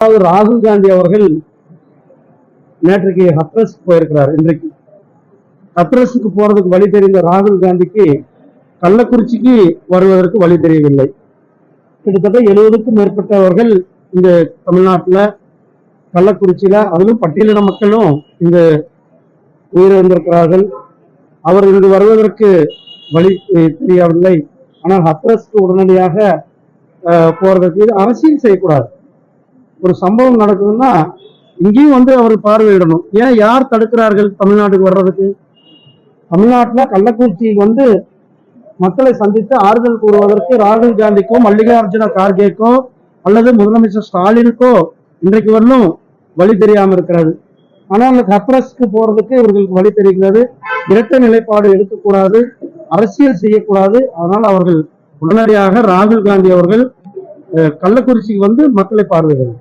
ராகுல் காந்தி அவர்கள் நேற்றைக்கு ஹத்ரஸ் போயிருக்கிறார். இன்றைக்கு ஹத்ரஸுக்கு போறதுக்கு வழி தெரிந்த ராகுல் காந்திக்கு கள்ளக்குறிச்சிக்கு வருவதற்கு வழி தெரியவில்லை. கிட்டத்தட்ட 70க்கும் மேற்பட்டவர்கள் இந்த தமிழ்நாட்டில் கள்ளக்குறிச்சியில, அதிலும் பட்டியலின மக்களும் இந்த உயிரிழந்திருக்கிறார்கள். அவர் இங்கு வருவதற்கு வழி தெரியவில்லை. ஆனால் ஹத்ரஸ்க்கு உடனடியாக போறதுக்கு அரசியல் செய்யக்கூடாது. ஒரு சம்பவம் நடக்குதுன்னா இங்கேயும் வந்து அவர் பார்வையிடணும். ஏன் யார் தடுக்கிறார்கள் தமிழ்நாட்டுக்கு வர்றதுக்கு? தமிழ்நாட்டில் கள்ளக்குறிச்சியில் வந்து மக்களை சந்தித்து ஆறுதல் கூறுவதற்கு ராகுல் காந்திக்கோ மல்லிகார்ஜுன கார்கேக்கோ அல்லது முதலமைச்சர் ஸ்டாலினுக்கோ இன்றைக்கு வரலும் வழி தெரியாமல் இருக்கிறது. ஆனால் ஹத்ரஸ்க்கு போறதுக்கு இவர்களுக்கு வழி தெரிகிறது. இரட்டை நிலைப்பாடு எடுக்கக்கூடாது, அரசியல் செய்யக்கூடாது. அதனால் அவர்கள் உடனடியாக ராகுல் காந்தி அவர்கள் கள்ளக்குறிச்சிக்கு வந்து மக்களை பார்வையிடணும்.